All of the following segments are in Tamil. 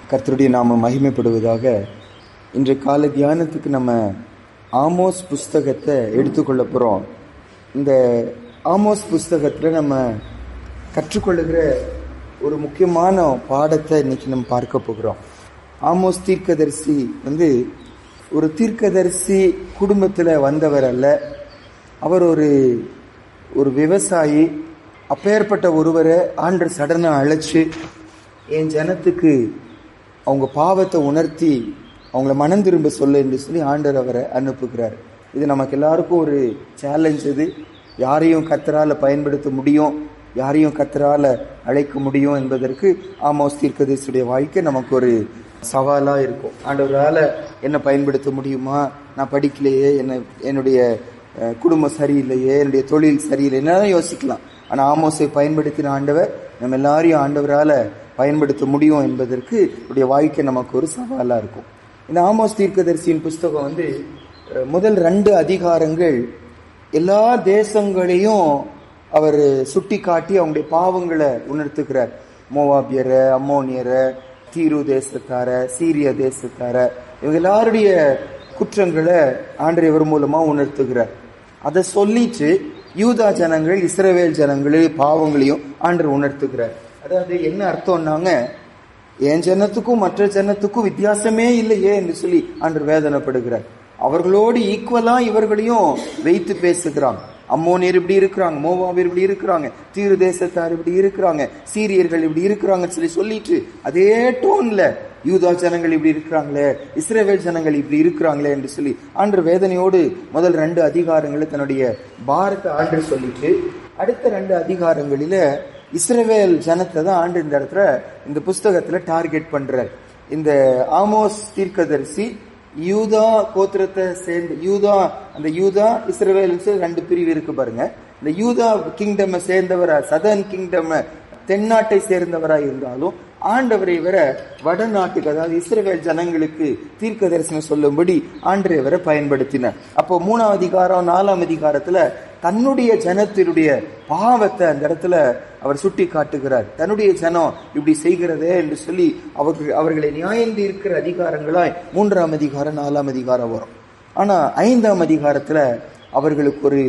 கர்த்தருடைய நாமம் மகிமைப்படுவதாக. இன்றைய கால தியானத்துக்கு நம்ம ஆமோஸ் புஸ்தகத்தை எடுத்துக்கொள்ள போகிறோம். இந்த ஆமோஸ் புஸ்தகத்தில் நம்ம கற்றுக்கொள்ளுகிற ஒரு முக்கியமான பாடத்தை இன்னைக்கு நம்ம பார்க்க போகிறோம். ஆமோஸ் தீர்க்கதரிசி ஒரு தீர்க்கதரிசி குடும்பத்தில் வந்தவர் அல்ல. அவர் ஒரு விவசாயி. அப்பேற்பட்ட ஒருவரை ஆண்டவர் சடனாக அழைச்சு என் ஜனத்துக்கு அவங்க பாவத்தை உணர்த்தி அவங்கள மனம் திரும்ப சொல்ல என்று சொல்லி ஆண்டவர் அவரை அனுப்புகிறார். இது நமக்கு எல்லாருக்கும் ஒரு சேலஞ்ச். இது யாரையும் கர்த்தரால் பயன்படுத்த முடியும், யாரையும் கர்த்தரால் அழைக்க முடியும் என்பதற்கு ஆமோஸ் தீர்க்கதரிசியுடைய வாழ்க்கை நமக்கு ஒரு சவாலாக இருக்கும். ஆண்டவரால் என்ன பயன்படுத்த முடியுமா, நான் படிக்கலையே, என்னுடைய குடும்பம் சரியில்லையே, என்னுடைய தொழில் சரியில்லை, என்னதான் யோசிக்கலாம். ஆனால் ஆமோஸை பயன்படுத்தின ஆண்டவர் நம்ம எல்லாரையும் ஆண்டவரால் பயன்படுத்த முடியும் என்பதற்கு உடைய வாழ்க்கை நமக்கு ஒரு சவாலாக இருக்கும். இந்த ஆமோஸ் தீர்க்கதரிசியின் புஸ்தகம் முதல் 2 அதிகாரங்கள் எல்லா தேசங்களையும் அவர் சுட்டி காட்டி அவங்களுடைய பாவங்களை உணர்த்துகிறார். மோவாபியரை, அம்மோனியரை, தீரு தேசத்தார, சீரிய தேசத்தார, இவங்க எல்லாருடைய குற்றங்களை ஆண்டவர் மூலமா உணர்த்துகிறார். அதை சொல்லிட்டு யூதா ஜனங்கள், இஸ்ரவேல் ஜனங்களுடைய பாவங்களையும் ஆண்டவர் உணர்த்துகிறார். அதாவது என்ன அர்த்தம்னாங்க, என் ஜனத்துக்கும் மற்ற ஜனத்துக்கும் வித்தியாசமே இல்லையே என்று சொல்லி ஆண்டவர் வேதனைப்படுகிறார். அவர்களோடு ஈக்குவலா இவர்களையும் வைத்து பேசுகிறாங்க. அம்மோனியர் இப்படி இருக்கிறாங்க, மோவாபியர் இப்படி இருக்கிறாங்க, தீரு தேசத்தார் இப்படி இருக்கிறாங்க, சீரியர்கள் இப்படி இருக்கிறாங்கன்னு சொல்லிட்டு அதே டோன்ல யூதா ஜனங்கள் இப்படி இருக்கிறாங்களே, இஸ்ரவேல் ஜனங்கள் இப்படி இருக்கிறாங்களே என்று சொல்லி ஆண்டவர் வேதனையோடு முதல் 2 அதிகாரங்களை தன்னுடைய பாரத்தை ஆண்டவர் சொல்லிட்டு, அடுத்த 2 அதிகாரங்களில இஸ்ரவேல் ஜனத்தை தான் ஆண்டு இந்த இடத்துல இந்த புஸ்தகத்துல டார்கெட் பண்றார். இந்த ஆமோஸ் தீர்க்கதரிசி யூதா கோத்திரத்தை சேர்ந்து, யூதா இஸ்ரவேல் 2 பிரிவு இருக்கு பாருங்க. இந்த யூதா கிங்டம் சேர்ந்தவரா, சதர்ன் கிங்டம் தென்னாட்டை சேர்ந்தவரா இருந்தாலும் ஆண்டவரை இவரை வடநாட்டுக்கு, அதாவது இஸ்ரவேல் ஜனங்களுக்கு தீர்க்க தரிசனம் சொல்லும்படி ஆண்டவரை இவரை பயன்படுத்தினார். அப்போ 3ஆம் அதிகாரம் 4ஆம் அதிகாரத்துல தன்னுடைய ஜனத்தினுடைய பாவத்தை அந்த இடத்துல அவர் சுட்டி காட்டுகிறார். தன்னுடைய ஜனம் இப்படி செய்கிறதே என்று சொல்லி அவர்களை நியாயம் தீர்க்கிற அதிகாரங்களாய் 3ஆம் அதிகாரம் 4ஆம் அதிகாரம் வரும். ஆனா 5ஆம் அதிகாரத்துல அவர்களுக்கு ஒரு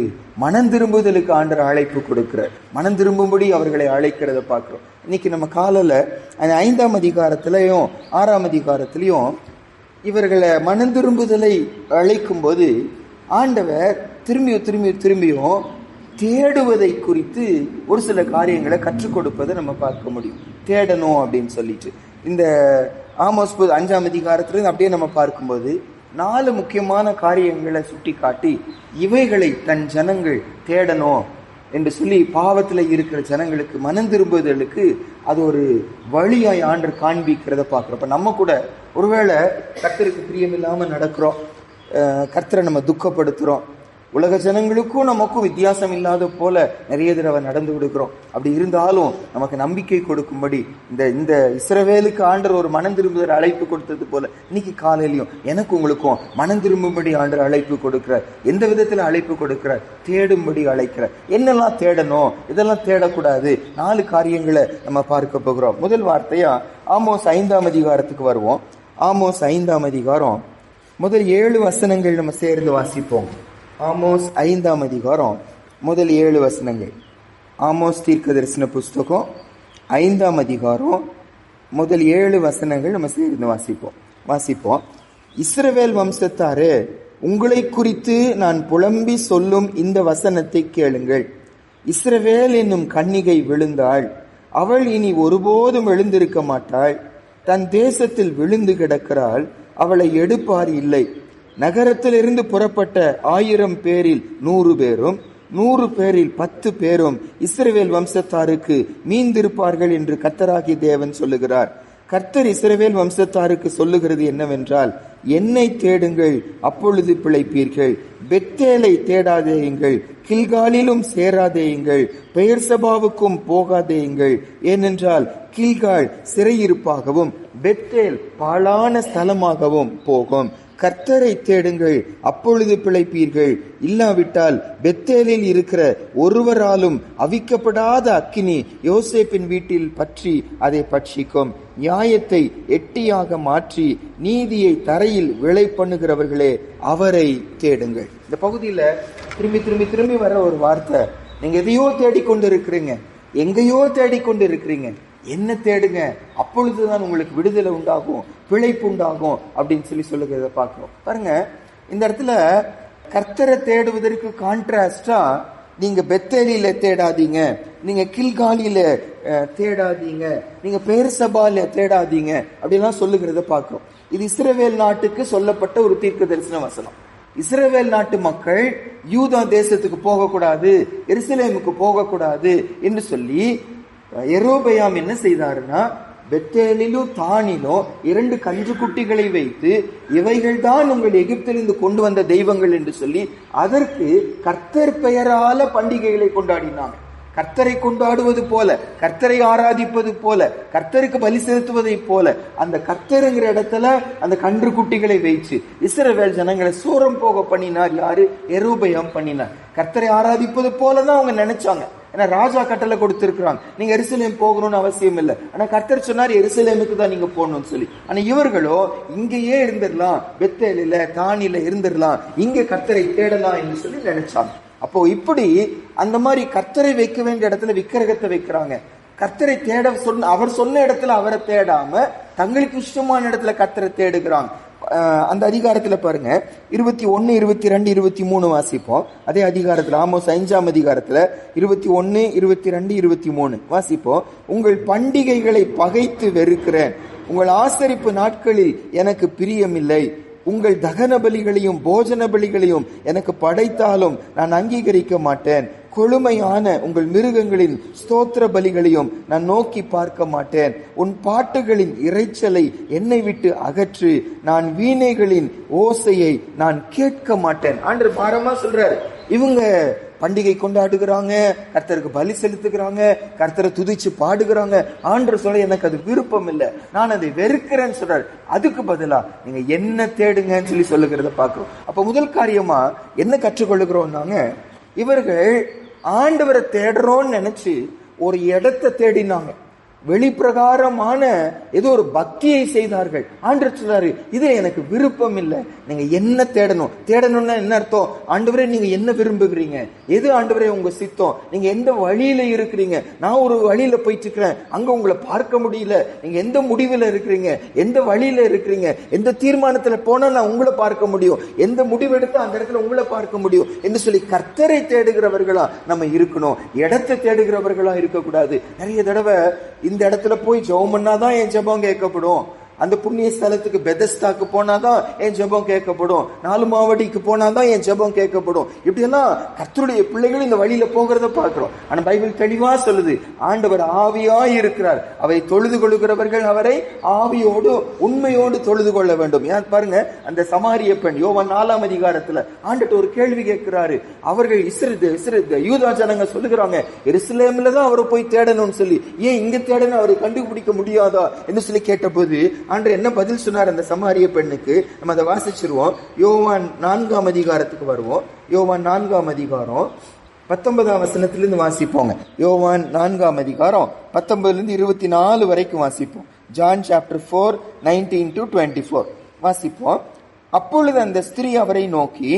மனம் திரும்புதலுக்கு ஆண்டவர் அழைப்பு கொடுக்கிறார். மனம் திரும்பும்படி அவர்களை அழைக்கிறத பார்க்கிறோம். இன்னைக்கு நம்ம காலையில அந்த 5ஆம் அதிகாரத்திலையும் 6ஆம் அதிகாரத்திலையும் இவர்களை மனம் திரும்புதலை அழைக்கும் போது ஆண்டவர் திரும்பியும் தேடுவதை குறித்து ஒரு சில காரியங்களை கற்றுக் கொடுப்பதை நம்ம பார்க்க முடியும். தேடணும் அப்படின்னு சொல்லிட்டு இந்த ஆமோஸ் 5ஆம் அதிகாரத்திலிருந்து அப்படியே நம்ம பார்க்கும்போது 4 முக்கியமான காரியங்களை சுட்டி காட்டி இவைகளை தன் ஜனங்கள் தேடணும் என்று சொல்லி பாவத்துல இருக்கிற ஜனங்களுக்கு மனம் திரும்புதலுக்கு அது ஒரு வழியாய் ஆண்டவர் காண்பிக்கிறத பார்க்கிறோம். நம்ம கூட ஒருவேளை கர்த்தருக்கு பிரியமில்லாம நடக்கிறோம், கர்த்தரை நம்ம துக்கப்படுத்துறோம், உலக ஜனங்களுக்கும் நமக்கும் வித்தியாசம் இல்லாத போல நிறைய தடவை நடந்து விடுக்கிறோம். அப்படி இருந்தாலும் நமக்கு நம்பிக்கை கொடுக்கும்படி இந்த இஸ்ரவேலுக்கு ஆண்டவர் ஒரு மனம் திரும்புதல் அழைப்பு கொடுத்தது போல இன்னைக்கு காலையிலையும் எனக்கு உங்களுக்கும் மனம் திரும்பும்படி ஆண்டவர் அழைப்பு கொடுக்கிறார். எந்த விதத்துல அழைப்பு கொடுக்கிறார்? தேடும்படி அழைக்கிறார். என்னெல்லாம் தேடணும், இதெல்லாம் தேடக்கூடாது, 4 காரியங்களை நம்ம பார்க்க போகிறோம். முதல் வார்த்தையா ஆமோஸ் 5ஆம் அதிகாரத்துக்கு வருவோம். ஆமோஸ் 5ஆம் அதிகாரம் முதல் 7 வசனங்கள் நம்ம சேர்ந்து வாசிப்போம். ஆமோஸ் 5ஆம் அதிகாரம் முதல் 7 வசனங்கள். ஆமோஸ் தீர்க்க தரிசன புஸ்தகம் 5ஆம் அதிகாரம் முதல் 7 வசனங்கள் நம்ம சேர்ந்து வாசிப்போம். இஸ்ரவேல் வம்சத்தாரே, உங்களை குறித்து நான் புலம்பி சொல்லும் இந்த வசனத்தை கேளுங்கள். இஸ்ரவேல் என்னும் கன்னிகை விழுந்தாள், அவள் இனி ஒருபோதும் எழுந்திருக்க மாட்டாள். தன் தேசத்தில் விழுந்து கிடக்கிறாள், அவளை எடுப்பார் இல்லை. நகரத்திலிருந்து புறப்பட்ட 1000 பேரில் 100 பேரும் 100 பேரில் 10 பேரும் இஸ்ரவேல் வம்சத்தாருக்கு மீந்திருப்பார்கள் என்று கர்த்தராகிய தேவன் சொல்லுகிறார். கர்த்தர் இஸ்ரவேல் வம்சத்தாருக்கு சொல்லுகிறது என்னவென்றால், என்னை தேடுங்கள், அப்பொழுது பிழைப்பீர்கள். பெத்தேலை தேடாதேயுங்கள், கில்காலிலும் சேராதேயுங்கள், பெயர்சபாவுக்கும் போகாதேயுங்கள். ஏனென்றால் கில்கால் சிறையிருப்பாகவும் பெத்தேல் பாழான ஸ்தலமாகவும் போகும். கர்த்தரை தேடுங்கள், அப்பொழுது பிழைப்பீர்கள். இல்லாவிட்டால் பெத்தேலில் இருக்கிற ஒருவராலும் அவிக்கப்படாத அக்கினி யோசேப்பின் வீட்டில் பற்றி அதை பட்சிக்கும். நியாயத்தை எட்டியாக மாற்றி நீதியை தரையில் விளை பண்ணுகிறவர்களே, அவரை தேடுங்கள். இந்த பகுதியில திரும்பி திரும்பி திரும்பி வர ஒரு வார்த்தை, நீங்க எதையோ தேடிக்கொண்டு இருக்கிறீங்க, எங்கேயோ தேடிக்கொண்டு இருக்கிறீங்க, என்ன தேடுங்க, அப்பொழுதுதான் உங்களுக்கு விடுதலை உண்டாகும், பிழைப்பு உண்டாகும் அப்படின்னு சொல்லுகிறத பார்க்கிறோம். பாருங்க, இந்த இடத்துல கர்த்தரை தேடுவதற்கு கான்ட்ராஸ்டா நீங்க பெத்தேலியில தேடாதீங்க, நீங்க கில்காலியில தேடாதீங்க, நீங்க பேர்சபால தேடாதீங்க அப்படிலாம் சொல்லுகிறத பார்க்கிறோம். இது இஸ்ரவேல் நாட்டுக்கு சொல்லப்பட்ட ஒரு தீர்க்க தரிசன வசனம். இஸ்ரவேல் நாட்டு மக்கள் யூதா தேசத்துக்கு போகக்கூடாது, எருசலேமுக்கு போகக்கூடாது என்று சொல்லி யெரொபெயாம் என்ன செய்தாருன்னா, பெத்தேலிலும் தானிலும் 2 கன்று குட்டிகளை வைத்து இவைகள் தான் உங்கள் எகிப்திலிருந்து கொண்டு வந்த தெய்வங்கள் என்று சொல்லி அதற்கு கர்த்தர் பெயரால பண்டிகைகளை கொண்டாடினாங்க. கர்த்தரை கொண்டாடுவது போல, கர்த்தரை ஆராதிப்பது போல, கர்த்தருக்கு பலி செலுத்துவதை போல அந்த கர்த்தருங்கிற இடத்துல அந்த கன்று குட்டிகளை வைச்சு இஸ்ரவேல் ஜனங்களை சூரம் போக பண்ணினார். யாரு? யெரொபெயாம் பண்ணினார். கர்த்தரை ஆராதிப்பது போலதான் அவங்க நினைச்சாங்க. ஏன்னா ராஜா கட்டளை கொடுத்திருக்கிறாங்க, நீங்க எருசலேம் போகணும்னு அவசியம் இல்லை. ஆனா கர்த்தர் சொன்னார் எருசலேமுக்கு தான் நீங்க போகணும்னு சொல்லி. ஆனா இவர்களோ இங்கேயே இருந்துடலாம், பெத்தேலில தானில இருந்துடலாம், இங்க கர்த்தரை தேடலாம் என்று சொல்லி நினைச்சாங்க. அப்போ இப்படி அந்த மாதிரி கர்த்தரை வைக்க வேண்டிய இடத்துல விக்கிரகத்தை வைக்கிறாங்க. கர்த்தரை தேட அவர் சொன்ன இடத்துல அவரை தேடாம தங்களுக்கு இஷ்டமான இடத்துல கர்த்தரை தேடுகிறாங்க. அந்த அதிகாரத்துல பாருங்க, 21, 22, 23 வாசிப்போம். அதே அதிகாரத்துல ஆமோஸ் 5ஆம் அதிகாரத்துல 21, 22, 23 வாசிப்போம். உங்கள் பண்டிகைகளை பகைத்து வெறுக்கிறேன், உங்கள் ஆசரிப்பு நாட்களில் எனக்கு பிரியமில்லை, உங்கள் தகன பலிகளையும் போஜன பலிகளையும் எனக்கு படைத்தாலும் நான் அங்கீகரிக்க மாட்டேன், கொழுமையான உங்கள் மிருகங்களின் ஸ்தோத்திர பலிகளையும் நான் நோக்கி பார்க்க மாட்டேன், உன் பாட்டுகளின் இறைச்சலை என்னை விட்டு அகற்று, நான் வீணைகளின் ஓசையை நான் கேட்க மாட்டேன். ஆண்டவர் பாரமா சொல்றாரு, இவங்க பண்டிகை கொண்டாடுகிறாங்க, கர்த்தருக்கு பலி செலுத்துகிறாங்க, கர்த்தரை துதிச்சு பாடுகிறாங்க. ஆண்டவர் சொல்ல எனக்கு அது விருப்பம் இல்லை, நான் அதை வெறுக்கிறேன்னு சொல்றாரு. அதுக்கு பதிலா நீங்க என்ன தேடுங்கன்னு சொல்லி சொல்லுகிறத பார்க்கிறோம். அப்ப முதல் காரியமா என்ன கற்றுக்கொள்ளுகிறோம்னாங்க, இவர்கள் ஆண்டவரை தேடுறோம்னு நினைச்சு ஒரு இடத்தை தேடினாங்க, வெளிப்பிரகாரமான ஏதோ ஒரு பக்தியை செய்தார்கள். ஆண்டவர் சொல்றாரு, இது எனக்கு விருப்பம் இல்லை, நீங்க என்ன தேடணும். தேடணும்னா என்ன அர்த்தம்? ஆண்டவரே நீங்க என்ன விரும்புகிறீங்க, எது ஆண்டவரே உங்க சித்தம், நீங்க எந்த வழியில இருக்கிறீங்க, நான் ஒரு வழியில போயிட்டு இருக்கிறேன், அங்க உங்களை பார்க்க முடியல, நீங்க எந்த முடிவுல இருக்கிறீங்க, எந்த வழியில இருக்கிறீங்க, எந்த தீர்மானத்துல போனா நான் உங்களை பார்க்க முடியும், எந்த முடிவெடுத்தா அந்த இடத்துல உங்களை பார்க்க முடியும் என்று சொல்லி கர்த்தரை தேடுகிறவர்களா நம்ம இருக்கணும், இடத்தை தேடுகிறவர்களா இருக்கக்கூடாது. நிறைய தடவை இந்த இடத்துல போய் ஜெபம் பண்ணாதான் என் ஜெபம் கேட்கப்படும், அந்த புண்ணிய ஸ்தலத்துக்கு பெதஸ்தாக்கு போனாதான் என் ஜெபம் கேட்கப்படும், 4 மாவடிக்கு போனாதான் என் ஜெபம் கேட்கப்படும். இப்படி எல்லாம் கர்த்தருடைய பிள்ளைகள் இந்த வழியில போகிறத பார்க்கிறோம். ஆனா பைபிள் தெளிவா சொல்லுது, ஆண்டவர் ஆவியாய் இருக்கிறார், அவை தொழுது கொள்ளுகிறவர்கள் அவரை ஆவியோடு உண்மையோடு தொழுது கொள்ள வேண்டும். ஏன் பாருங்க, அந்த சமாரிய பெண் யோவான் 4ஆம் அதிகாரத்துல ஆண்டவர் ஒரு கேள்வி கேட்கிறாரு. அவர்கள் யூதா ஜனங்க சொல்லுகிறாங்க, எருசலேம்ல தான் அவரை போய் தேடணும்னு சொல்லி, ஏன் இங்க தேடணும், அவரை கண்டுபிடிக்க முடியாதா என்று சொல்லி கேட்டபோது ஆண்டவர் என்ன பதில் சொன்னார் அந்த சமாரிய பெண்ணுக்கு? நம்ம அதை வாசிச்சிருவோம். யோவான் 4ஆம் அதிகாரத்துக்கு வருவோம். யோவான் 4ஆம் அதிகாரம் 19ஆம் வசனத்திலிருந்து வாசிப்போங்க. யோவான் 4ஆம் அதிகாரம் 19 24 வரைக்கும் வாசிப்போம். ஜான் சாப்டர் 4 19 to 24 வாசிப்போம். அப்பொழுது அந்த ஸ்திரீ அவரை நோக்கி,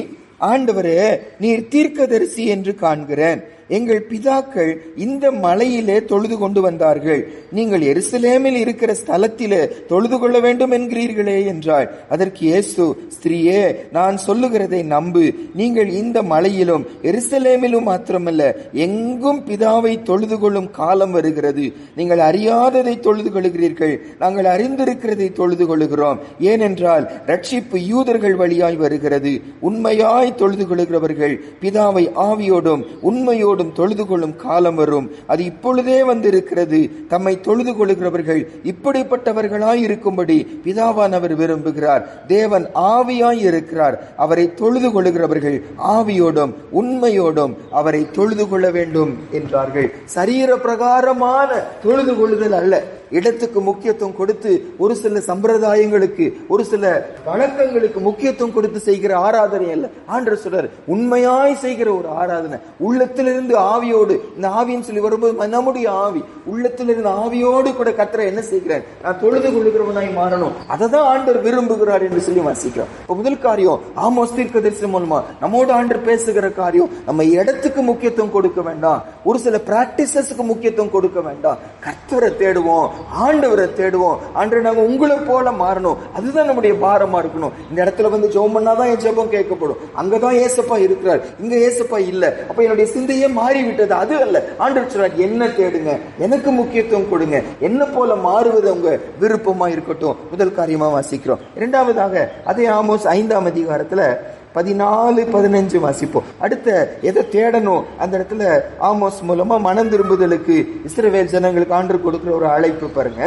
ஆண்டவரே, நீர் தீர்க்கதரிசி என்று காண்கிறேன், எங்கள் பிதாக்கள் இந்த மலையிலே தொழுது கொண்டு வந்தார்கள், நீங்கள் எருசலேமில் இருக்கிற ஸ்தலத்திலே தொழுது கொள்ள வேண்டும் என்கிறீர்களே என்றாள். அதற்கு இயேசு, ஸ்திரீயே, நான் சொல்லுகிறதை நம்பு, நீங்கள் இந்த மலையிலும் எருசலேமிலும் மாத்திரமல்ல எங்கும் பிதாவை தொழுது கொள்ளும் காலம் வருகிறது. நீங்கள் அறியாததை தொழுது கொள்கிறீர்கள், நாங்கள் அறிந்திருக்கிறதை தொழுது கொள்ளுகிறோம். ஏனென்றால் ரட்சிப்பு யூதர்கள் வழியாய் வருகிறது. உண்மையாய் தொழுது கொள்கிறவர்கள் பிதாவை ஆவியோடும் உண்மையோடும் தொழுது கொள்ளும் காலம் வரும், அது இப்பொழுதே வந்திருக்கிறது. தம்மை தொழுது கொள்கிறவர்கள் இப்படிப்பட்டவர்களாய் இருக்கும்படி பிதாவானவர் விரும்புகிறார். தேவன் ஆவியாய் இருக்கிறார், அவரை தொழுது கொள்கிறவர்கள் ஆவியோடும் உண்மையோடும் அவரை தொழுது கொள்ள வேண்டும் என்றார்கள். சரீர பிரகாரமான தொழுது கொள்ளுதல் அல்ல, இடத்துக்கு முக்கியத்துவம் கொடுத்து, ஒரு சில சம்பிரதாயங்களுக்கு, ஒரு சில வழக்கங்களுக்கு முக்கியத்துவம் கொடுத்து செய்கிற ஆராதனை அல்ல. ஆண்டவர் சொல்றார், உண்மையாய் செய்கிற ஒரு ஆராதனை, உள்ளத்திலிருந்து ஆவியோடு. இந்த ஆவின்னு சொல்லி வரும்போது நம்முடைய ஆவி, உள்ளத்திலிருந்து ஆவியோடு கூட கர்த்தரை என்ன செய்கிறார், நான் தொழுது கொள்ளுகிறவனாய் மாறணும். அதை தான் ஆண்டவர் விரும்புகிறார் என்று சொல்லி வாசிக்கிறோம். முதல் காரியம், ஆமோஸ் தீர்க்கதரிசி மூலமா நம்மோடு ஆண்டவர் பேசுகிற காரியம், நம்ம இடத்துக்கு முக்கியத்துவம் கொடுக்க வேண்டாம், ஒரு சில பிராக்டிசஸ்க்கு முக்கியத்துவம் கொடுக்க வேண்டாம். கர்த்தரை தேடுவோம், ஆண்டவரை தேடுவோம். ஆண்டவர், நாங்க உங்களை போல மாறணும், அதுதான் நம்முடைய பாரமா இருக்கணும். இந்த இடத்துல வந்து ஜெபம் பண்ணாதான் என் ஜெபம் கேட்கப்படும், அங்கதான் ஏசப்பா இருக்கிறார், இங்க ஏசப்பா இல்ல, அப்ப என்னுடைய சிந்தையே மாறிவிட்டது. அது அல்ல. ஆண்டவர் சொல்றார், என்ன தேடுங்க, எனக்கு முக்கியத்துவம் கொடுங்க, என்ன போல மாறுவது உங்க விருப்பமா இருக்கட்டும். முதல் காரியமா வாசிக்கிறோம். இரண்டாவதாக அதே ஆமோஸ் 5ஆம் அதிகாரத்துல 14-15 வாசிப்போம். அடுத்த எதை தேடணும், அந்த இடத்துல ஆமோஸ் மூலமா மனம் திரும்புதலுக்கு இஸ்ரவேல் ஜனங்களுக்கு ஆண்டவர் கொடுக்கிற ஒரு அழைப்பு பாருங்க.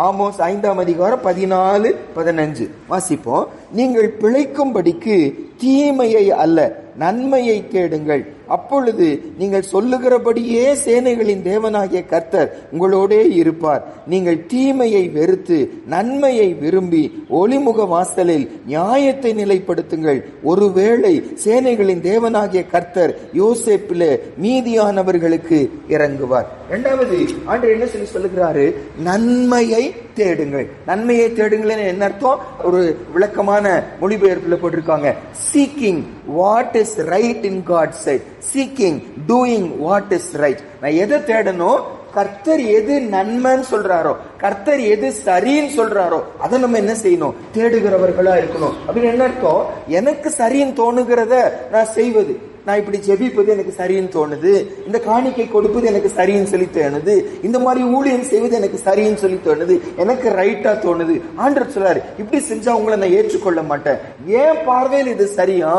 ஆமோஸ் 5ஆம் அதிகாரம் 14-15 வாசிப்போம். நீங்கள் பிழைக்கும்படிக்கு தீமையை அல்ல நன்மையை தேடுங்கள், அப்பொழுது நீங்கள் சொல்லுகிறபடியே சேனைகளின் தேவனாகிய கர்த்தர் உங்களோடே இருப்பார். நீங்கள் தீமையை வெறுத்து நன்மையை விரும்பி ஒளிமுக வாசலில் நியாயத்தை நிலைப்படுத்துங்கள். ஒருவேளை சேனைகளின் தேவனாகிய கர்த்தர் யோசேப்பிலே மீதியானவர்களுக்கு இறங்குவார். இரண்டாவது ஆண்டவர் என்ன சொல்லி சொல்லுகிறாரு, நன்மையை தேடுங்கள். நன்மையை தேடுங்கள் என்ன அர்த்தம்? ஒரு விளக்கமான மொழிபெயர்ப்புல போட்டிருக்காங்க, seeking what is right in God's sight, seeking doing what is right. நான் எதை தேடணும், கர்த்தர் எது நன்மைன்னு சொல்றாரோ, கர்த்தர் எது சரின்னு சொல்றாரோ அதை நம்ம என்ன செய்யணும், தேடுகிறவர்களா இருக்கணும். அப்படின்னு என்ன அர்த்தம்? எனக்கு சரின்னு தோணுகிறத நான் செய்வது, நான் இப்படி ஜெபிப்பது எனக்கு சரின்னு தோணுது, இந்த காணிக்கை கொடுப்பது எனக்கு சரின்னு சொல்லி தோணுது, இந்த மாதிரி ஊழியம் செய்வது எனக்கு சரின்னு சொல்லி தோணுது, எனக்கு ரைட்டா தோணுது. ஆண்டவர் சொல்றாரு, இப்படி செஞ்சா உங்களை நான் ஏற்றுக்கொள்ள மாட்டேன். ஏன் பார்வையில் இது சரியா,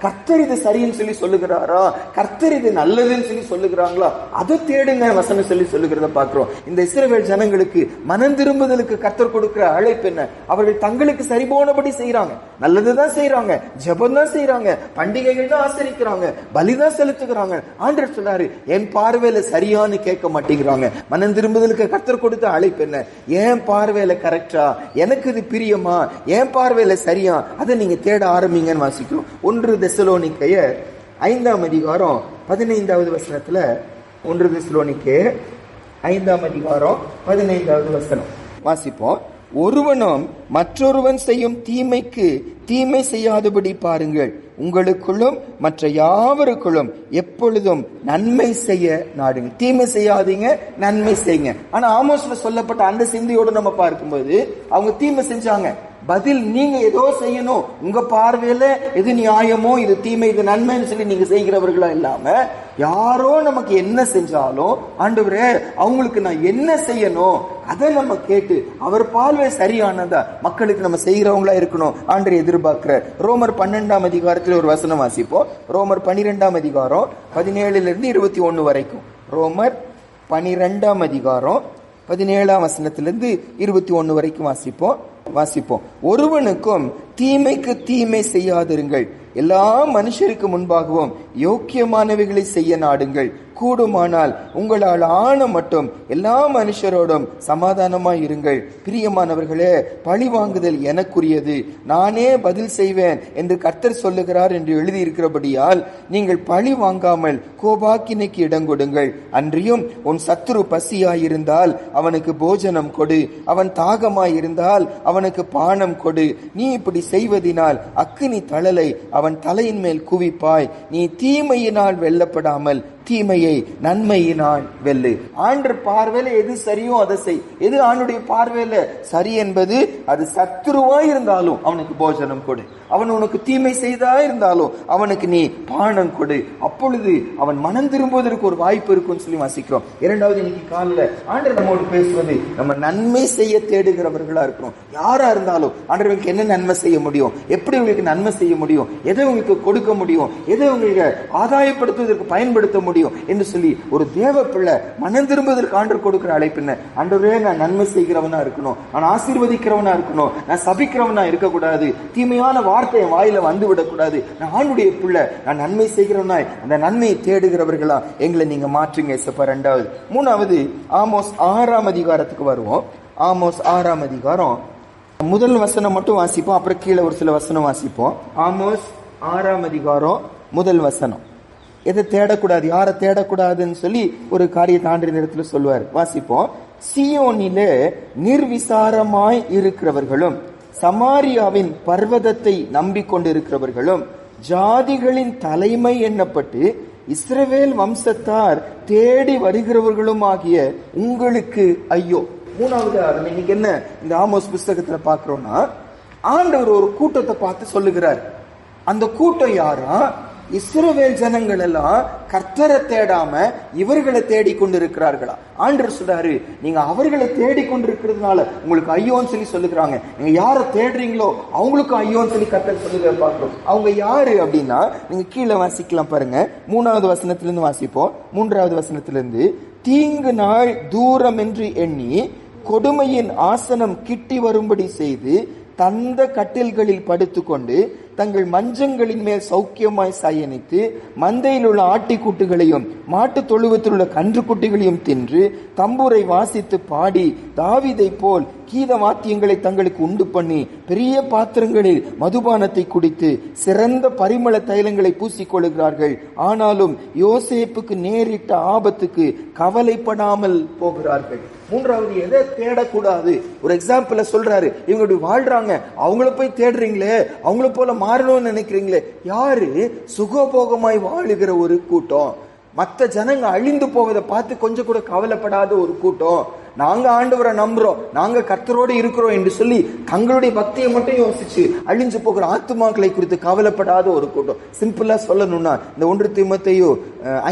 கர்த்தர் இது சரின்னு சொல்லி சொல்லுகிறாரா, கர்த்தர் இது நல்லதுன்னு சொல்லி சொல்லுகிறாங்களா, அதை தேடுங்க வசனம் சொல்லி சொல்லுகிறத பாக்குறோம். இந்த இஸ்ரவேல் ஜனங்களுக்கு மனம் திரும்புதலுக்கு கர்த்தர் கொடுக்கிற அழைப்பு என்ன? அவர்கள் தங்களுக்கு சரி போனபடி செய்யறாங்க, நல்லதுதான் செய்யறாங்க, ஜெபம் தான் செய்யறாங்க, பண்டிகைகள் தான் ஆசரிக்கிறாங்க, பலிதான் செலுத்துகிறாங்க. ஆண்டவர் சொன்னாரு, என் பார்வையில சரியான்னு கேட்க மாட்டேங்கிறாங்க. மனம் திரும்புதலுக்கு கர்த்தர் கொடுத்த அழைப்பு என்ன? என் பார்வையில கரெக்டா, எனக்கு இது பிரியமா, என் பார்வையில சரியா, அதை நீங்க தேட ஆரம்பிங்கன்னு வாசிக்கிறோம். 1 தெசலோனிக்கேயர் 5ஆம் அதிகாரம் 15வது வசனத்துல, 1 தெசலோனிக்கேயர் 5ஆம் அதிகாரம் 15வது வசனம் வாசிப்போம். ஒருவனும் மற்றொருவன் செய்யும் தீமைக்கு தீமை செய்யாதபடி பாருங்கள், உங்களுக்குள்ளும் மற்ற யாவருக்குள்ளும் எப்பொழுதும் நன்மை செய்ய நாடுங்க. தீமை செய்யாதீங்க, நன்மை செய்யுங்க. ஆனா ஆமோஸ்ல சொல்லப்பட்ட அந்த சிந்தையோடு நம்ம பார்க்கும்போது, அவங்க தீமை செஞ்சாங்க, பதில் நீங்க ஏதோ செய்யணும், உங்க பார்வையில எது நியாயமோ, இது தீமை இது நன்மைன்னு சொல்லி நீங்க செய்கிறவர்களா இல்லாம, யாரோ நமக்கு என்ன செஞ்சாலும் ஆண்டவரே அவங்களுக்கு நான் என்ன செய்யணும் அதை நம்ம கேட்டு அவர் பார்வை சரியானதா மக்களுக்கு நம்ம செய்கிறவங்களா இருக்கணும் ஆண்டவர் எதிர்பார்க்கிற. ரோமர் 12ஆம் அதிகாரத்தில் ஒரு வசனம் வாசிப்போம். ரோமர் 12ஆம் அதிகாரம் 17-21 வரைக்கும். ரோமர் 12ஆம் அதிகாரம் 17ஆம் வசனத்திலிருந்து 21 வரைக்கும் வாசிப்போம். ஒருவனுக்கும் தீமைக்கு தீமை செய்யாதிருங்கள், எல்லா மனுஷருக்கு முன்பாகவும் யோக்கியமானவைகளை செய்ய நாடுங்கள், கூடுமானால் உங்களால் ஆன மட்டும் எல்லா மனுஷரோடும் சமாதானமாய் இருங்கள். பிரியமானவர்களே, பழி வாங்குதல் எனக்குரியது, நானே பதில் செய்வேன் என்று கர்த்தர் சொல்லுகிறார் என்று எழுதியிருக்கிறபடியால் நீங்கள் பழி வாங்காமல் கோபாக்கினைக்கு இடம் கொடுங்கள். அன்றியும் உன் சத்துரு பசியாயிருந்தால் அவனுக்கு போஜனம் கொடு, அவன் தாகமாயிருந்தால் அவனுக்கு பானம் கொடு. நீ இப்படி செய்வதினால் அக்கினி தழலை அவன் தலையின் மேல் குவிப்பாய். நீ தீமையினால் வெல்லப்படாமல் தீமையை நன்மையினால் வெல்லு. ஆண்டவர் பார்வையில எது சரியோ அதை செய். எது ஆண்டுடைய பார்வையில சரி என்பது, அது சத்துருவா இருந்தாலும் அவனுக்கு போஜனம் கொடு, அவன் உனக்கு தீமை செய்தா இருந்தாலும் அவனுக்கு நீ பானம் கொடு. அப்பொழுது அவன் மனம் திரும்புவதற்கு ஒரு வாய்ப்பு இருக்குன்னு சொல்லி வாசிக்கிறோம். இரண்டாவது, இன்னைக்கு காலையில ஆண்டவர் நம்மோடு பேசுவது, நம்ம நன்மை செய்ய தேடுகிறவர்களா இருக்கிறோம். யாரா இருந்தாலும் ஆண்டவருக்கு என்ன நன்மை செய்ய முடியும், எப்படி உங்களுக்கு நன்மை செய்ய முடியும், எதை உங்களுக்கு கொடுக்க முடியும், எதை உங்களுக்கு ஆதாயப்படுத்துவதற்கு பயன்படுத்த முடியும் என்று சொல்லி ஒரு தேவ பிள்ளை மனம் திரும்புவதற்கு ஆண்டவர் கொடுக்கிற அழைப்பு என்ன? ஆண்டவரே, நான் நன்மை செய்கிறவனா இருக்கணும், நான் ஆசீர்வதிக்கிறவனா இருக்கணும், நான் சபிக்கிறவனா இருக்கக்கூடாது, தீமையான வார்த்தை வாயில வந்து விடக்கூடாது, நான் ஆண்டுடைய பிள்ளை, நான் நன்மை செய்கிறவனாய் அந்த நன்மையை தேடுகிறவர்களா எங்களை நீங்க மாற்றுங்க. இரண்டாவது. மூணாவது, ஆமோஸ் 6ஆம் அதிகாரத்துக்கு வருவோம். ஆமோஸ் 6ஆம் அதிகாரம் முதல் வசனம் மட்டும் வாசிப்போம், அப்புறம் கீழே ஒரு சில வசனம் வாசிப்போம். ஆமோஸ் 6ஆம் அதிகாரம் முதல் வசனம். எதை தேடக்கூடாது, யாரை தேடக்கூடாதுன்னு சொல்லி ஒரு காரியத்தை ஆண்டவரின் இடத்துல சொல்லுவார். வாசிப்போம். சீயோனிலே நிர்விசாரமாய் இருக்கிறவர்களும் சமாரியாவின் பர்வதத்தை நம்பிக்கொண்டிருக்கிறவர்களும் ஜாதிகளின் தலைமை எண்ணப்பட்டு இஸ்ரவேல் வம்சத்தார் தேடி வருகிறவர்களும் ஆகிய உங்களுக்கு ஐயோ. மூணாவது இன்னைக்கு என்ன இந்த ஆமோஸ் புஸ்தகத்துல பாக்குறோம்னா, ஆண்டவர் ஒரு கூட்டத்தை பார்த்து சொல்லுகிறார். அந்த கூட்டம் யாரா? இஸ்ரவேல் ஜனங்கள் எல்லாம் கர்த்தரை தேடாம இவர்களை தேடிக்கொண்டிருக்கிறார்களா? ஆண்டவர் சொல்றாரு, நீங்க அவர்களை தேடிக்கொண்டிருக்கிறதுனால உங்களுக்கு ஐயோன்னு சொல்லி சொல்லுகிறாங்க. நீங்க யாரை தேடுறீங்களோ அவங்களுக்கு ஐயோன்னு சொல்லி கர்த்தர் சொல்லுகிற பார்க்கிறோம். அவங்க யாரு அப்படின்னா, நீங்க கீழே வாசிக்கலாம் பாருங்க. 3வது வசனத்திலிருந்து வாசிப்போம். 3வது வசனத்திலிருந்து, தீங்கு நாள் தூரம் என்று எண்ணி கொடுமையின் ஆசனம் கிட்டி வரும்படி செய்து தந்த கட்டில்களில் படுத்துக்கொண்டு தங்கள் மஞ்சங்களின் மேல் சௌக்கியமாய் சயனித்து மந்தையில் உள்ள ஆட்டிக்குட்டிகளையும் மாட்டு தொழுவத்தில் உள்ள கன்று குட்டிகளையும் தின்று தம்பூரை வாசித்து பாடி தாவீதை போல் கீத வாத்தியங்களை தங்களுக்கு உண்டு பண்ணி பெரிய பாத்திரங்களில் மதுபானத்தை குடித்து சிறந்த பரிமள தைலங்களை பூசிக்கொள்கிறார்கள். ஆனாலும் யோசேப்புக்கு நேரிட்ட ஆபத்துக்கு கவலைப்படாமல் போகிறார்கள். மூன்றாவது, எதை தேடக்கூடாது? ஒரு எக்ஸாம்பிள சொல்றாரு. இவங்க வாழ்றாங்க, அவங்கள போய் தேடுறீங்களே, அவங்கள போல மாறணும்னு நினைக்கிறீங்களே. யாரு? சுகபோகமாய் வாழுகிற ஒரு கூட்டம். மற்ற ஜனங்க அழிந்து போவதை பார்த்து கொஞ்சம் கூட கவலைப்படாத ஒரு கூட்டம். நாங்க ஆண்டவரை நம்புறோம், நாங்க கர்த்தரோடு இருக்கிறோம் என்று சொல்லி தங்களுடைய பக்தியை மட்டும் யோசிச்சு அழிஞ்சு போகிற ஆத்துமாக்களை குறித்து கவலைப்படாத ஒரு கூட்டம். சிம்பிளா சொல்லணும்னா, இந்த 1 தீமோத்தேயு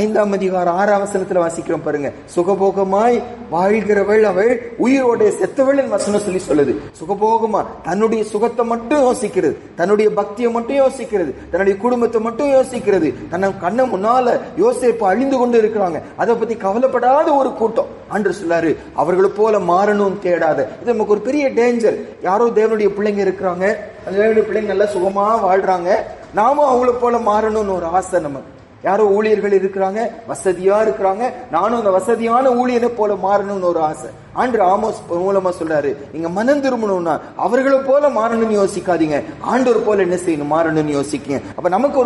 5ஆம் அதிகாரம் 6ஆம் வசனத்துல வாசிக்கிறோம் பாருங்க. சுகபோகமாய் வாழ்கிறவள் அவள் உயிரோடைய செத்தவள் வசனம் சொல்லி சொல்லுது. சுகபோகமா தன்னுடைய சுகத்தை மட்டும் யோசிக்கிறது, தன்னுடைய பக்தியை மட்டும் யோசிக்கிறது, தன்னுடைய குடும்பத்தை மட்டும் யோசிக்கிறது. தன்னை கண்ண முன்னால யோசேப்பு அழிந்து கொண்டு இருக்கிறாங்க, அதை பத்தி கவலைப்படாத ஒரு கூட்டம். ஆண்டவர் சொல்லாரு, அவர்களை போல மாறணும் தேடாத. இது நமக்கு ஒரு பெரிய டேஞ்சர். யாரோ தேவனுடைய பிள்ளைங்க இருக்கிறாங்க, அந்த தேவனுடைய பிள்ளைங்க நல்லா சுகமா வாழ்றாங்க, நாமும் அவங்கள போல மாறணும்னு ஒரு ஆசை நமக்கு. யாரோ ஊழியர்கள் இருக்கிறாங்க, வசதியா இருக்கிறாங்க, நானும் அந்த வசதியான ஊழியரை போல மாறணும்னு ஒரு ஆசை. ஆண்டவர் ஆமோஸ் மூலமா சொல்றாரு, நீங்க மனம் திரும்பணும்னா அவர்களை போல மாறணும்னு யோசிக்காதீங்க, ஆண்டவர் போல என்ன செய்யணும், மாறணும்னு யோசிக்கீங்க. அப்ப நமக்கு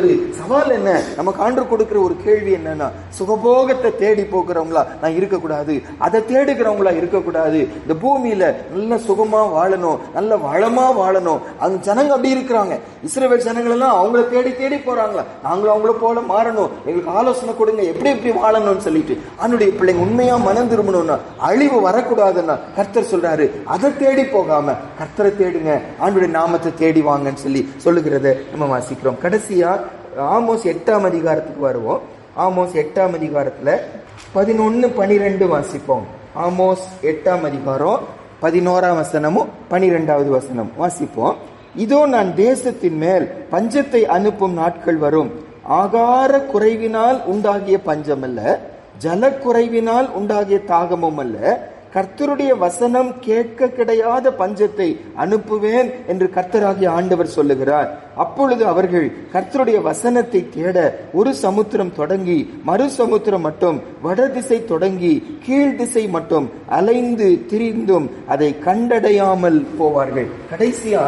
ஒரு சவால் என்ன? நமக்கு ஆண்டவர் கொடுக்கிற ஒரு கேள்வி என்னன்னா, சுகபோகத்தை தேடி போகிறவங்களா நான் இருக்கக்கூடாது, அதை தேடுகிறவங்களா இருக்கக்கூடாது. இந்த பூமியில நல்ல சுகமா வாழணும், நல்ல வளமா வாழணும். அந்த ஜனங்க அப்படி இருக்கிறாங்க. இஸ்ரவேல் ஜனங்கள் எல்லாம் அவங்கள தேடி தேடி போறாங்களா, நாங்களும் அவங்கள போல மாறணும், எங்களுக்கு ஆலோசனை கொடுங்க எப்படி எப்படி வாழணும்னு சொல்லிட்டு. அவனுடைய பிள்ளைங்க உண்மையா மனம் திரும்பணும்னா, அழிவு வரக்கூடாதுன்னா கர்த்தர் சொல்றாரு, அதை தேடி போகாம கர்த்தரை தேடுங்க, ஆண்டவருடைய நாமத்தை தேடி வாங்கன்னு சொல்லி சொல்லுகிறத நம்ம வாசிக்கிறோம். கடைசியா ஆமோஸ் 8ஆம் அதிகாரத்துக்கு வருவோம். ஆமோஸ் 8ஆம் அதிகாரத்துல 11, 12 வாசிப்போம். ஆமோஸ் 8ஆம் அதிகாரம் 11ஆம் வசனமும் 12வது வசனம் வாசிப்போம். இதோ நான் தேசத்தின் மேல் பஞ்சத்தை அனுப்பும் நாட்கள் வரும். ஆகார குறைவினால் உண்டாகிய பஞ்சம் அல்ல, ஜலக்குறைவினால் உண்டாகிய தாகமும் அல்ல, கர்த்தருடைய வசனம் கேட்க கிடையாத பஞ்சத்தை அனுப்புவேன் என்று கர்த்தராகிய ஆண்டவர் சொல்லுகிறார். அப்பொழுது அவர்கள் கர்த்தருடைய வசனத்தை தேட ஒரு சமுத்திரம் தொடங்கி மறு சமுத்திரம் மட்டும் வடதிசை தொடங்கி கீழ் திசை மட்டும் அலைந்து திரிந்தும் அதை கண்டடையாமல் போவார்கள். கடைசியா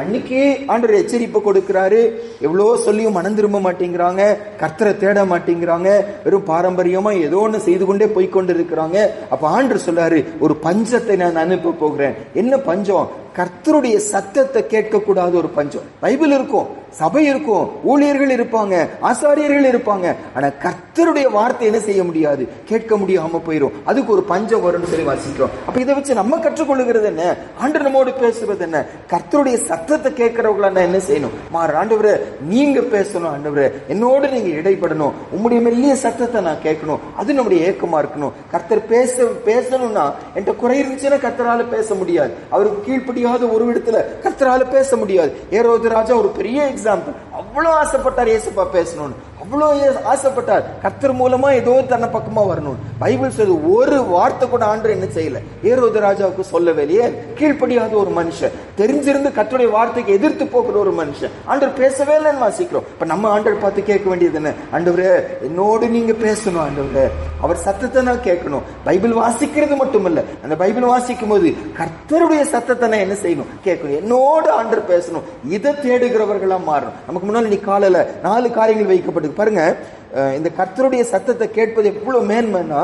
அன்னைக்கே ஆண்டவர் எச்சரிப்பு கொடுக்கிறாரு. எவ்வளோ சொல்லியும் மனம் திரும்ப மாட்டேங்கிறாங்க, கர்த்தரை தேட மாட்டேங்கிறாங்க, வெறும் பாரம்பரியமா ஏதோ ஒன்று செய்து கொண்டே போய்கொண்டு இருக்கிறாங்க. அப்ப ஆண்டவர் சொல்றாரு, ஒரு பஞ்சத்தை நான் அனுப்ப போகிறேன். என்ன பஞ்சம்? கர்த்தருடைய சத்தத்தை கேட்க கூடாத ஒரு பஞ்சம். பைபிள் இருக்கும், சபை இருக்கும், ஊழியர்கள் இருப்பாங்க, ஆசாரியர்கள் இருப்பாங்க, ஆனா கர்த்தருடைய வார்த்தை என்ன செய்ய முடியாது, கேட்க முடியாம போயிடும். அதுக்கு ஒரு பஞ்சம் வரும்னு சொல்லி வாசிக்கிறோம். அப்ப இதை வச்சு நம்ம கற்றுக்கொள்ளுகிறது என்ன? ஆண்டவர் நம்மோடு பேசுறது என்ன? கர்த்தருடைய சத்தத்தை கேட்கிறவங்களா நான் என்ன செய்யணும்? ஆண்டவரே நீங்க பேசணும், ஆண்டவரே என்னோடு நீங்க இடைப்படணும், உங்களுடைய மெல்லிய சத்தத்தை நான் கேட்கணும், அது நம்முடைய ஏக்கமா இருக்கணும். கர்த்தர் பேசணும்னா என்கிட்ட குறை இருந்துச்சுன்னா கர்த்தரால பேச முடியாது. அவருக்கு கீழ்ப்படியாத ஒரு இடத்துல கர்த்தரால பேச முடியாது. ஏரோது ராஜா ஒரு பெரிய எக்ஸாம்பிள். அவ்வளவு ஆசைப்பட்டார் இயேசுப்பா பேசணும்னு, அவ்வளவு ஆசைப்பட்டார். கர்த்தர் மூலமா ஏதோ தன்னை பக்கமா வரணும். பைபிள் சொல்லுது, ஒரு வார்த்தை கூட ஆண்டவர் என்ன செய்யல, ஏரோது ராஜாவுக்கு சொல்லவே இல்லையே. கீழ்ப்படியாத ஒரு மனுஷன், தெரிஞ்சிருந்து கர்த்தருடைய வார்த்தைக்கு எதிர்த்து போகிற ஒரு மனுஷன், ஆண்டவர் பேசவே இல்லைன்னு வாசிக்கிறோம். இப்ப நம்ம ஆண்டவர் பார்த்து கேட்க வேண்டியது என்ன? ஆண்டவரே, என்னோடு நீங்க பேசணும் ஆண்டவரே, அவர் சத்தத்தை நான் கேட்கணும். பைபிள் வாசிக்கிறது மட்டுமல்ல, அந்த பைபிள் வாசிக்கும் போது கர்த்தருடைய சத்தத்தை நான் என்ன செய்யணும், கேட்கணும். என்னோடு ஆண்டவர் பேசணும். இதை தேடுகிறவர்களா மாறணும். நமக்கு முன்னாடி நீ காலையில 4 காரியங்கள் வைக்கப்பட்டு பாருங்க. இந்த கர்த்தருடைய சத்தத்தை கேட்பது எவ்வளவு மேன்மைன்னா,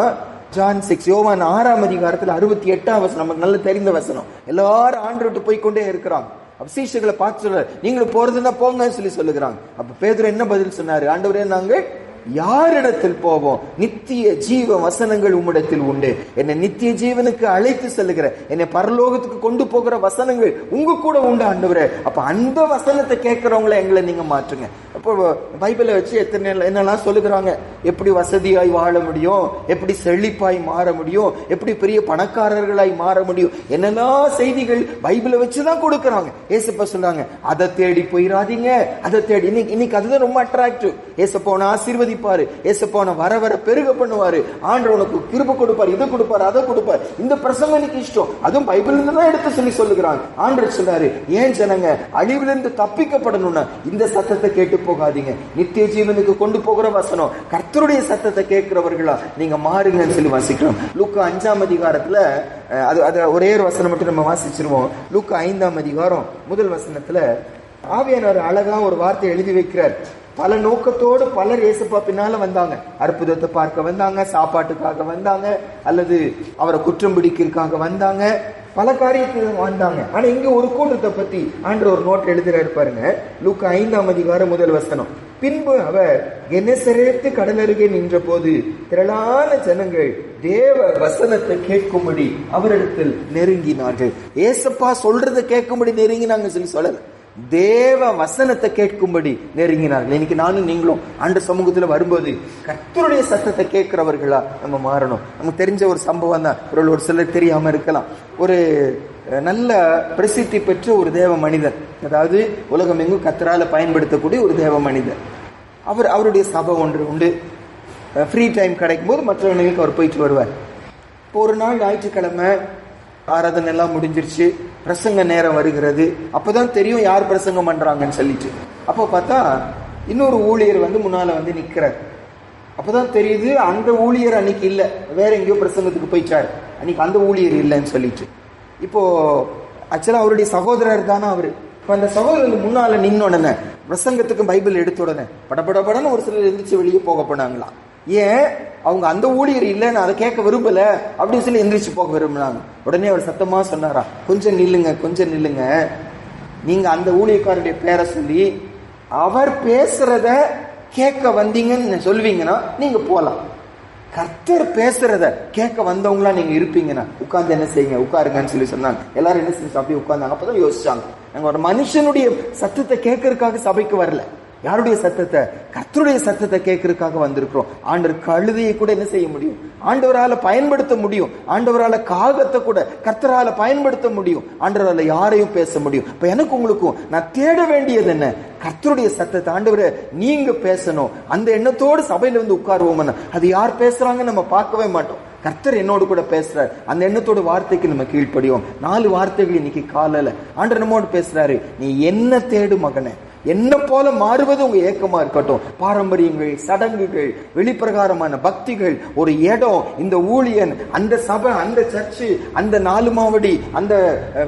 ஜான் 6 யோவான் 6ஆம் அதிகாரத்துல 68ஆம் வசனம் நமக்கு நல்ல தெரிந்த வசனம். எல்லாரும் ஆண்டவரை விட்டு போய்கொண்டே இருக்கிறாங்க. அப்ப சீஷர்களை பார்த்து சொல்றாரு, நீங்களும் போறதுன்னா போங்கன்னு சொல்லி சொல்லுகிறாங்க. அப்ப பேதுரு என்ன பதில் சொன்னாரு? ஆண்டவரே, நாங்கள் யாரிடத்தில் போவோம்? நித்திய ஜீவ வசனங்கள் உம்மிடத்தில் உண்டு. என்னை நித்திய ஜீவனுக்கு அழைத்து செல்லுகிற, என்னை பரலோகத்துக்கு கொண்டு போகிற வசனங்கள் உங்க கூட உண்டு ஆண்டவரே. அப்ப அந்த வசனத்தை கேட்கிறவங்களை எங்களை நீங்க மாற்றுங்க. அப்போ பைபிளை வச்சு என்னெல்லாம் சொல்லுகிறாங்க, எப்படி வசதியாய் வாழ முடியும், எப்படி செழிப்பாய் மாற முடியும், எப்படி பெரிய பணக்காரர்களாய் மாற முடியும், என்னெல்லாம் செய்திகள் பைபிளை வச்சுதான் கொடுக்கறாங்க. ஏசப்பா சொல்றாங்க, அதை தேடி போயிடாதீங்க, அதை தேடி. இன்னைக்கு அதுதான் ரொம்ப அட்ராக்டிவ். ஏசப்பா ஆசீர்வதிப்பாரு, ஏசப்பா வர வர பெருக பண்ணுவாரு, ஆண்டவர் உனக்கு கிருபை கொடுப்பாரு, இதை கொடுப்பாரு, அதை கொடுப்பாரு. இந்த பிரசங்கம் எனக்கு இஷ்டம், அதுவும் பைபிள் இருந்து தான் எடுத்து சொல்லுகிறாங்க. ஆண்டவர் சொல்றாரு, ஏன் ஜனங்க அழிவிலிருந்து தப்பிக்கப்படணும்னா இந்த சத்தத்தை கேட்டு போகாதீங்க. நித்திய ஜீவனுக்கு கொண்டு போகிற வசனம், கர்த்தருடைய சத்தத்தை கேட்கிறவர்களா நீங்க மாறுங்கன்னு சொல்லி வாசிக்கிறோம். லூக்கா 5ஆம் அதிகாரத்துல அது ஒரே ஒரு வசனம் மட்டும் நம்ம வாசிச்சிருவோம். லூக்கா 5ஆம் அதிகாரம் 1 வசனத்துல ஆவியானவர் அழகா ஒரு வார்த்தை எழுதி வைக்கிறார். பல நோக்கத்தோடு பலர் இயேசுப்பா பின்னால வந்தாங்க. அற்புதத்தை பார்க்க வந்தாங்க, சாப்பாட்டுக்காக வந்தாங்க, அல்லது அவரை குற்றம் பிடிக்கிறதுக்காக வந்தாங்க, பல காரியத்துக்கு வந்தாங்க. ஆனா இங்க ஒரு கூட்டத்தை பத்தி ஆண்டவர் ஒரு நோட் எழுதுறாரு பாருங்க. லூக்கா 5ஆம் அதிகாரம் 1 வசனம். பின்பு அவர் கெனசரேத்து கடல் அருகே நின்ற போது திரளான ஜனங்கள் தேவ வசனத்தை கேட்கும்படி அவரிடத்தில் நெருங்கினார்கள். ஏசப்பா சொல்றதை கேட்கும்படி நெருங்கினாங்க சொல்லி சொல்லல, தேவ வசனத்தை கேட்கும்படி நெருங்கினார்கள். இன்னைக்கு நானும் நீங்களும் ஆண்டு சமூகத்துல வரும்போது கர்த்தருடைய சத்தத்தை கேட்கிறவர்களா நம்ம மாறணும். நமக்கு தெரிஞ்ச ஒரு சம்பவம் தான், ஒரு சிலர் தெரியாம இருக்கலாம். ஒரு நல்ல பிரசித்தி பெற்ற ஒரு தேவ மனிதர், அதாவது உலகம் எங்கும் கர்த்தரால பயன்படுத்தக்கூடிய ஒரு தேவ மனிதர். அவருடைய சபை ஒன்று உண்டு. ஃப்ரீ டைம் கிடைக்கும் போது மற்றவர்களுக்கு அவர் போயிட்டு வருவார். இப்போ ஒரு நாள் ஞாயிற்றுக்கிழமை ஆராதனை எல்லாம் முடிஞ்சிருச்சு, பிரசங்க நேரம் வருகிறது. அப்பதான் தெரியும் யார் பிரசங்கம் பண்றாங்கன்னு சொல்லிட்டு. அப்போ பார்த்தா இன்னொரு ஊழியர் முன்னால நிக்கிறார். அப்பதான் தெரியுது அந்த ஊழியர் அன்னைக்கு இல்ல, வேற எங்கேயோ பிரசங்கத்துக்கு போயிட்டாரு, அன்னைக்கு அந்த ஊழியர் இல்லைன்னு சொல்லிட்டு. இப்போ ஆக்சுவலா அவருடைய சகோதரர் தானே அவரு. இப்ப அந்த சகோதரர் முன்னால நின்ன உடனே பிரசங்கத்துக்கு பைபிள் எடுத்த உடனே படபடன்னு ஒரு சிலர் எந்திரிச்சு வெளியே போக போனாங்களாம். ஏன்? அவங்க அந்த ஊழியர் இல்லைன்னு அதை கேட்க விரும்பல அப்படின்னு சொல்லி எந்திரிச்சு போக விரும்பினாங்க. உடனே அவர் சத்தமா சொன்னாரா, கொஞ்சம் நில்லுங்க, கொஞ்சம் நில்லுங்க, நீங்க அந்த ஊழியக்காரருடைய பேரை சொல்லி அவர் பேசுறத கேட்க வந்தீங்கன்னு சொல்வீங்கன்னா நீங்க போலாம். கர்த்தர் பேசுறத கேட்க வந்தவங்களா நீங்க இருப்பீங்கன்னா உட்கார்ந்து என்ன செய்யுங்க, உட்காருங்கன்னு சொல்லி சொன்னாங்க. எல்லாரும் என்ன செஞ்சு அப்படியே உட்கார்ந்தாங்க. அப்பதான் யோசிச்சாங்க, நாங்க ஒரு மனுஷனுடைய சத்தத்தை கேட்கறதுக்காக சபைக்கு வரல, யாருடைய சத்தத்தை, கர்த்தருடைய சத்தத்தை கேட்கறதுக்காக வந்திருக்கிறோம். ஆண்டவர் கழுதையை கூட என்ன செய்ய முடியும், ஆண்டவரால பயன்படுத்த முடியும். ஆண்டவரால காகத்தை கூட கர்த்தரால பயன்படுத்த முடியும். ஆண்டவரால யாரையும் பேச முடியும். இப்ப எனக்கு உங்களுக்கும் நான் தேட வேண்டியது என்ன, கர்த்தருடைய சத்தத்தை. ஆண்டவரே நீங்க பேசணும், அந்த எண்ணத்தோடு சபையில உட்காருவோம். அது யார் பேசுறாங்க நம்ம பார்க்கவே மாட்டோம். கர்த்தர் என்னோடு கூட பேசுறாரு, அந்த எண்ணத்தோட வார்த்தைக்கு நம்ம கீழ்ப்படியோம். 4 வார்த்தைகள் இன்னைக்கு காலையில ஆண்டவர் நம்மோடு பேசுறாரு. நீ என்ன தேடு மகனே, என்ன போல மாறுவது உங்க ஏக்கமா இருக்கட்டும். பாரம்பரியங்கள், சடங்குகள், வெளிப்பிரகாரமான பக்திகள், ஒரு இடம், இந்த ஊழியன், அந்த சபை, அந்த சர்ச்சு, அந்த 4 மாவடி, அந்த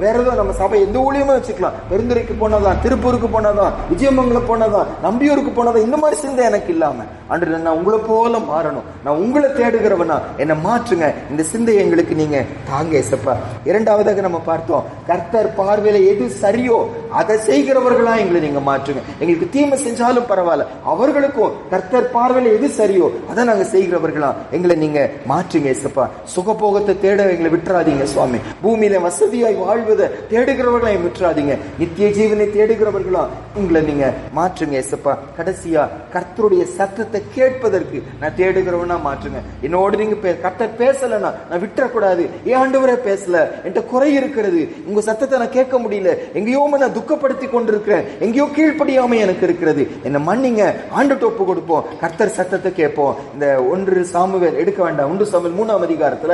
வேற ஏதோ நம்ம சபை எந்த ஊழியமா வச்சுக்கலாம். பெருந்துறைக்கு போனதான், திருப்பூருக்கு போனதான், விஜயமங்கலம் போனதான், நம்பியூருக்கு போனதான், இந்த மாதிரி சிந்தை எனக்கு இல்லாம அன்று நான் உங்களை போல மாறணும், நான் உங்களை தேடுகிறவனா, என்னை மாற்றுங்க. இந்த சிந்தையை எங்களுக்கு நீங்க தாங்க ஏசப்பா. 2வதாக நம்ம பார்த்தோம், கர்த்தர் பார்வையில எது சரியோ அதை செய்கிறவர்களா எங்களை நீங்க மாற்று. எங்களுக்கு தீமை செஞ்சாலும் பரவாயில்ல, அவர்களுக்கும் கர்த்தர் பார்வையில எது சரியோ அதை நாங்க செய்கிறவர்களா எங்களை நீங்க மாற்றுங்க ஏசப்பா. சுகபோகத்தை தேட எங்களை விட்டுறாதீங்க சுவாமி. பூமியில வசதியாய் வாழ்வதை தேடுகிறவர்களா விட்டுறாதீங்க. நித்திய ஜீவனை தேடுகிறவர்களா உங்களை நீங்க மாற்றுங்க ஏசப்பா. கடைசியா கர்த்தருடைய சத்தத்தை கேட்பதற்கு நான் தேடுகிறவனா மாற்றுங்க. என்னோடு நீங்க கர்த்தர் பேசலன்னா நான் விட்டுறக்கூடாது. ஏன் ஆண்டவரே பேசல, என்கிட்ட குறை இருக்கிறது, உங்க உங்க சத்தத்தை நான் கேட்க முடியல, எங்கேயோ நான் துக்கப்படுத்தி கொண்டிருக்கிறேன், எங்கேயோ கீழ்ப்படியாமை எனக்கு இருக்கிறது, என்ன மன்னிங்க. ஆண்டுட்டு ஒப்பு கொடுப்போம், கர்த்தர் சத்தத்தை கேட்போம். இந்த 1 சாமுவேல் எடுக்க வேண்டாம், 1 சாமுவேல் 3ஆம் அதிகாரத்துல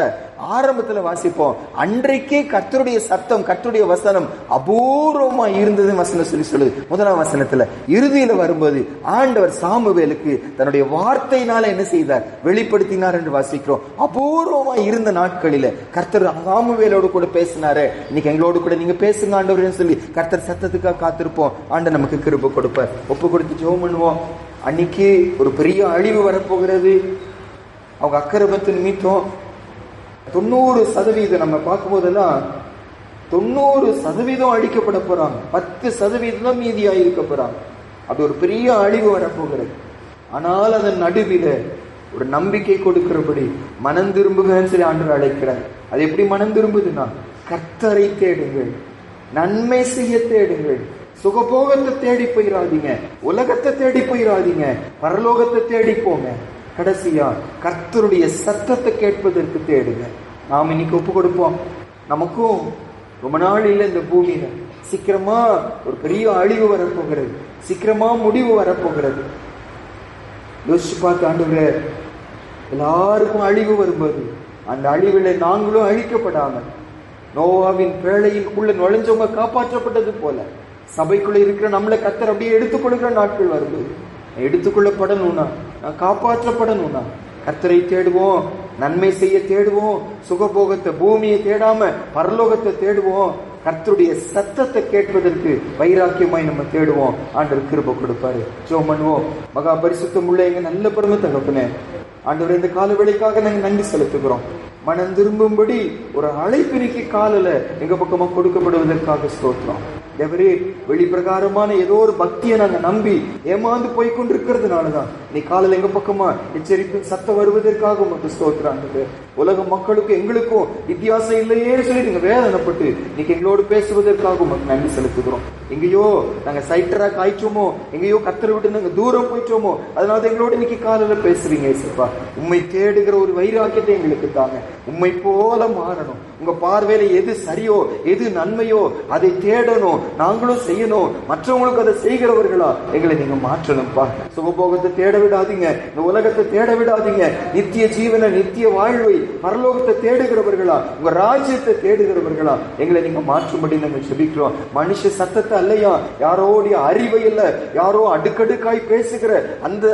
ஆரம்பத்துல வாசிப்போம். அன்றைக்கே கர்த்தருடைய சத்தம், கர்த்தருடைய வசனம் அபூர்வமா இருந்தது வசனம் சொல்லுது. 1ஆம் வசனத்துல இறுதியில வரும்போது ஆண்டவர் சாமுவேலுக்கு தன்னுடைய வார்த்தையினால என்ன செய்தார், வெளிப்படுத்தினார் என்று வாசிக்கிறோம். அபூர்வமா இருந்த நாட்களில கர்த்தர் சாமுவேலோடு கூட பேசினாரு. இன்னைக்கு எங்களோடு கூட நீங்க பேசுங்க ஆண்டவர் சொல்லி கர்த்தர் சத்தத்துக்காக காத்திருப்போம். ஆண்டவர் நமக்கு கிருபை கொடுப்பார். ஒப்பு கொடுத்து ஜெபம் பண்ணுவோம். அன்னைக்கு ஒரு பெரிய அழிவு வரப்போகிறது. அவங்க அக்கிரமத்தின் நிமித்தம் 90% நம்ம பார்க்கும் போதெல்லாம் 90% அழிக்கப்பட போறாங்க, 10% மீதியா இருக்க போறாங்க. அது ஒரு பெரிய அழிவு வரப்போகிறது. ஆனால் அதன் நடுவில் ஒரு நம்பிக்கை கொடுக்கிறபடி மனம் திரும்புங்கன்னு சொல்லி ஆண்டவர் அழைக்கிறார். அது எப்படி மனம் திரும்புதுன்னா, கர்த்தரை தேடுங்கள், நன்மை செய்ய தேடுங்கள், சுகபோகத்தை தேடி போயிடாதீங்க, உலகத்தை தேடி போயிடாதீங்க, பரலோகத்தை தேடி போங்க. கடைசியா கர்த்தருடைய சத்தத்தை கேட்பதற்கு தேடுங்க. நாம் இன்னைக்கு ஒப்பு கொடுப்போம். நமக்கும் ரொம்ப நாள் இல்லை இந்த பூமியில, சீக்கிரமா ஒரு பெரிய அழிவு வரப்போகிறது, சீக்கிரமா முடிவு வரப்போகிறது. யோசிச்சு பார்த்து ஆண்டவரே, எல்லாருக்கும் அழிவு வரும்போது அந்த அழிவுல நாங்களும் அழிக்கப்படாம நோவாவின் பேழையின்குள்ள நுழைஞ்சவங்க காப்பாற்றப்பட்டது போல சபைக்குள்ள இருக்கிற நம்மளை கர்த்தர் அப்படியே எடுத்துக்கொள்கிற நாட்கள் வரும்போது, எடுத்துக்கொள்ளப்படணும்னா, நான் காப்பாற்றப்படணும்னா கர்த்தரை தேடுவோம், நன்மை செய்ய தேடுவோம், சுகபோகத்தை பூமியை தேடாம பரலோகத்தை தேடுவோம், கர்த்தருடைய சத்தத்தை கேட்பதற்கு வைராக்கியமாய் நம்ம தேடுவோம். ஆண்டவர் கிருபை கொடுப்பாரு. ஜெபம் பண்ணுவோம். மகா பரிசுத்தம் உள்ள எங்க நல்ல பெருமை தகப்பனே, ஆண்டவர் இந்த கால வேளைக்காக நாங்க நன்றி செலுத்துகிறோம். மனம் திரும்பும்படி ஒரு அழைப்பினைக்கு காலில் எங்க பக்கமா கொடுக்கப்படுவதற்காக ஸ்தோத்திரம். தேவரே, வெளிப்பிரகாரமான ஏதோ ஒரு பக்தியை நாங்க நம்பி ஏமாந்து போய் கொண்டிருக்கிறதுனாலதான் நீ காலில் எங்க பக்கமா எச்சரிப்பு சத்தம் வருவதற்காக உமக்கு ஸ்தோத்திரம். உலக மக்களுக்கு எங்களுக்கும் வித்தியாசம் இல்லையே சொல்லி நீங்க வேதனைப்பட்டு இன்னைக்கு எங்களோடு பேசுவதற்காக உமக்கு நன்றி செலுத்துகிறோம். எங்கேயோ நாங்க சைட்டராக ஆயிட்டோமோ, எங்கேயோ கர்த்தரை விட்டு நாங்க தூரம் போயிட்டோமோ, அதனால எங்களோட இன்னைக்கு காலையில பேசுறீங்க. ஏசப்பா, உண்மை தேடுகிற ஒரு வைராக்கியத்தை எங்களுக்கு தாங்க. உண்மை போல மாறணும். உங்க பார்வையில எது சரியோ, எது நன்மையோ அதை தேடணும், நாங்களும் செய்யணும். மற்றவங்களுக்கு அதை செய்கிறவர்களா எங்களை நீங்க மாற்றணும்ப்பா. சுகபோகத்தை தேட விடாதீங்க, இந்த உலகத்தை தேட விடாதீங்க. நித்திய ஜீவனை, நித்திய வாழ்வை, பரலோகத்தை தேடுகிறவர்களா, உங்க ராஜ்யத்தை தேடுகிறவர்களா எங்களை நீங்க மாற்றும்படி நாங்க ஜெபிக்கிறோம். மனுஷ சத்தத்தை அல்லையா, யாரோடைய அறிவை அல்ல, யாரோ அடுக்கடுக்காய் பேசுகிற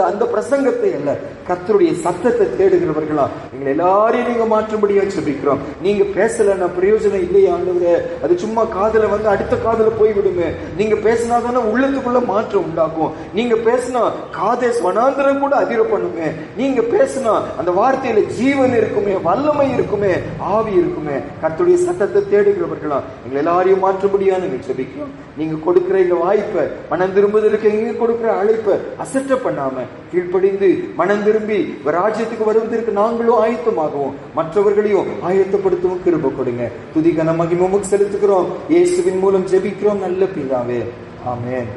அந்த பிரசங்கத்தை அல்ல, கர்த்தருடைய சத்தத்தை தேடுகிறவர்களா எங்களை எல்லாரையும் நீங்க மாற்றும்படியா ஜெபிக்கிறோம். நீங்க பேசலன்னா பிரயோஜனம் இல்லையா ஆண்டவரே, அது சும்மா காதுல வந்து அடுத்த காதுல போய்விடுமே. நீங்க பேசினாதானே உள்ளத்துக்குள்ள மாற்றம் உண்டாகும். நீங்க பேசினா காதே வனாந்தரம் கூட அதிர பண்ணுமே. நீங்க பேசினா அந்த வார்த்தையில ஜீவன் இருக்குமே, வல்லமை இருக்குமே, ஆவி இருக்குமே. கர்த்தருடைய சத்தத்தை தேடுகிறவர்களா எங்களை எல்லாரையும் மாற்றும்படியா நீங்க ஜெபிக்கிறோம். நீங்க கொடுக்கிற இந்த வாய்ப்பை, மனம் திரும்புவதற்கு எங்க கொடுக்கிற அழைப்பை அசட்ட பண்ணாம கீழ்ப்படிந்து மனம் திரும்பி ராஜ்யத்துக்கு வருவதற்கு நாங்களும் ஆயத்தமாகவும் மற்றவர்களையும் ஆயத்தப்படுத்தவும் கிருபை கொடுங்க. துதி கன மகிமை உமக்கு செலுத்துகிறோம். இயேசுவின் மூலம் ஜெபிக்கிறோம் நல்ல பிதாவே, ஆமென்.